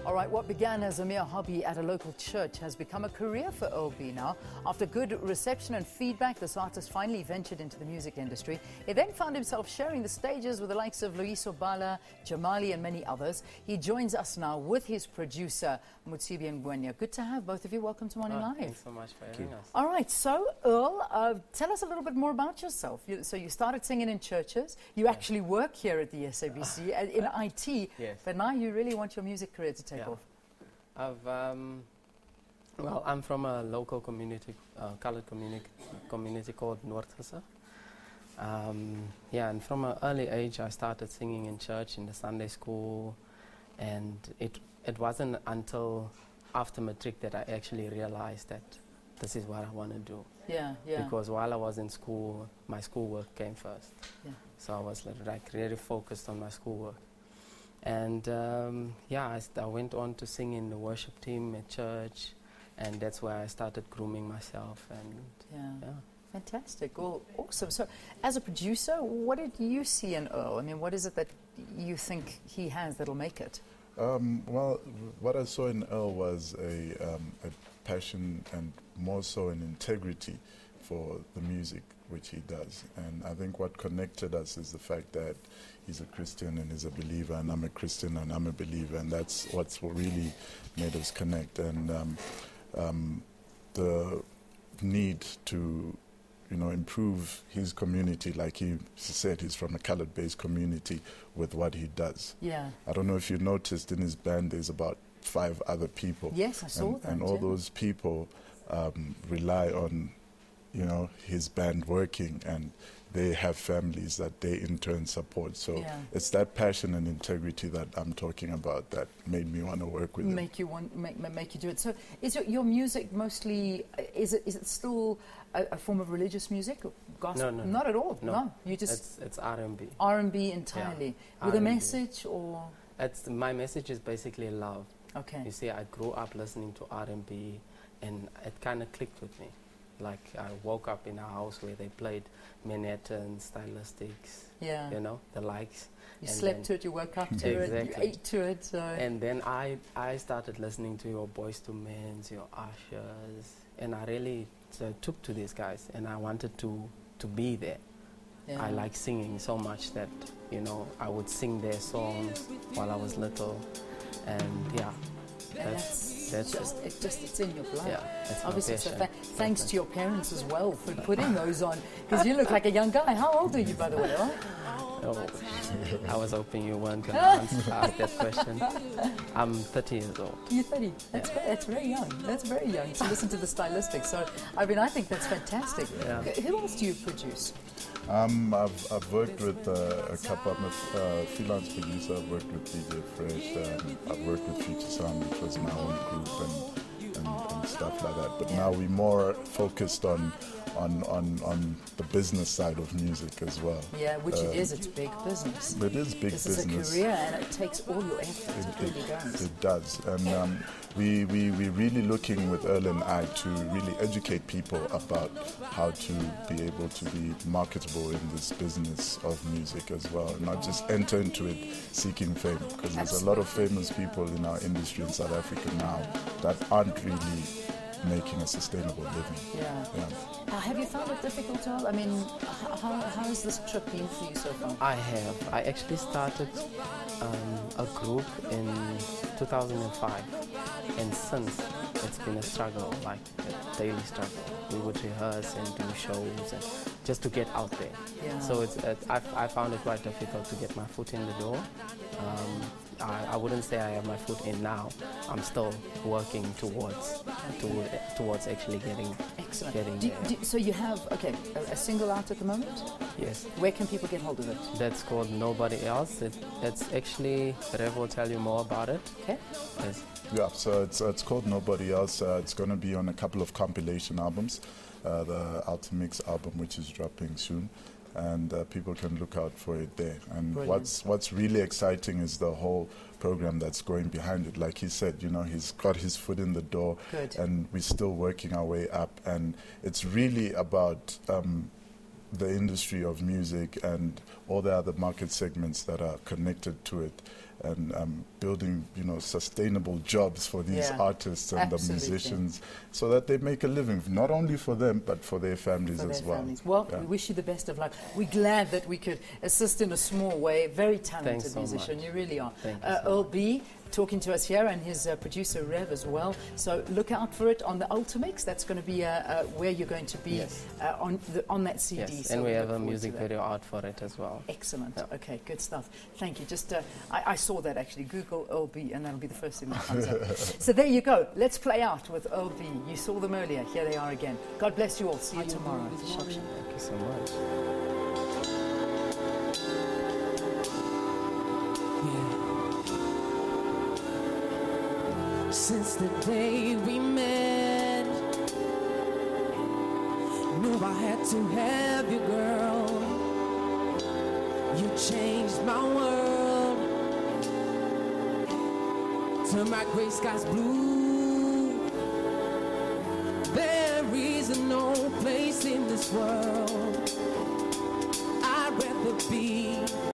All right, what began as a mere hobby at a local church has become a career for Earl B now. After good reception and feedback, this artist finally ventured into the music industry. He then found himself sharing the stages with the likes of Loyiso Bala, Jamali and many others. He joins us now with his producer, Mutsubi Ngwenya. Good to have both of you. Welcome to Morning Live. Thanks so much for having us. All right, so Earl, tell us a little bit more about yourself. So you started singing in churches. You actually work here at the SABC in IT, but now you really want your music career to take off. Well, I'm from a local community, colored community called Noordgese. And from an early age I started singing in church, in the Sunday school, and it wasn't until after matric that I actually realized that this is what I want to do. Because while I was in school, my schoolwork came first. So I was like really focused on my schoolwork. And I went on to sing in the worship team at church, and that's where I started grooming myself. And fantastic. Well, awesome. So, as a producer, what did you see in Earl? I mean, what is it that you think he has that'll make it? Well, what I saw in Earl was a passion and more so an integrity for the music which he does. And I think what connected us is the fact that he's a Christian and he's a believer, and I'm a Christian and I'm a believer, and that's what's really made us connect. And the need to improve his community, like he said, he's from a colored-based community with what he does. I don't know if you noticed in his band there's about 5 other people. Yes, I saw that. And all those people rely on his band working, and they have families that they in turn support. So it's that passion and integrity that I'm talking about that made me want to work with him. Make you do it. So is your music mostly, is it still a form of religious music? Gospel? No. Not at all. No. You just it's R&B. R&B entirely. With a message, or? My message is basically love. Okay. You see, I grew up listening to R&B, and it kind of clicked with me. Like, I woke up in a house where they played Manhattan, Stylistics, the likes. You slept to it, you woke up to it, you ate to it. So. And then I started listening to your Boys to Men's, your Ushers, and I really took to these guys, and I wanted to be there. I like singing so much that, I would sing their songs while I was little, and it's in your blood. Obviously, thanks to your parents as well for putting those on, because you look like a young guy. How old are you, by the way? Oh, I was hoping you weren't going to ask that question. I'm 30 years old. You're 30. That's very young. That's very young to listen to the Stylistics. So, I mean, I think that's fantastic. Who else do you produce? I've worked with a couple. I'm a freelance producer. I've worked with DJ Fresh. I've worked with Future Sound, which was my own group, and stuff like that. But now we're more focused on the business side of music as well. Yeah, which it's big business. It is big business. This is a career, and it takes all your effort. It really does. It does, and we're really looking with Earl and I to really educate people about how to be able to be marketable in this business of music as well, not just enter into it seeking fame, because there's a lot of famous people in our industry in South Africa now that aren't really making a sustainable living. Have you found it difficult, Earl? I mean, how has this trip been for you so far? I have. I actually started a group in 2005, and since it's been a struggle, like a daily struggle. We would rehearse and do shows and just to get out there. So I found it quite difficult to get my foot in the door. I wouldn't say I have my foot in now. I'm still working towards actually getting there. So you have a single out at the moment? Yes. Where can people get hold of it? That's called Nobody Else. It's actually, Rev will tell you more about it. Okay. Yes. Yeah, so it's called Nobody Else. It's going to be on a couple of compilation albums. The Ultimix album, which is dropping soon, and people can look out for it there. And what's really exciting is the whole program that's going behind it. Like he said, he's got his foot in the door. Good. And we're still working our way up, and it's really about the industry of music and all the other market segments that are connected to it. building, you know, sustainable jobs for these artists and the musicians, so that they make a living, not only for them, but for their families as well. Well, we wish you the best of luck. We're glad that we could assist in a small way. Very talented musician, you really are. Earl B talking to us here, and his producer Rev as well. So look out for it on the Ultimix. That's going to be where you're going to be on that CD. Yes, so and we have a music video out for it as well. Excellent. Okay, good stuff. Thank you. Just I saw that actually. Google Earl B, and that'll be the first thing that comes up. So there you go. Let's play out with Earl B. You saw them earlier. Here they are again. God bless you all. See you tomorrow. Thank you so much. Since the day we met, knew I had to have you, girl. You changed my world, turned my gray skies blue. There is no place in this world I'd rather be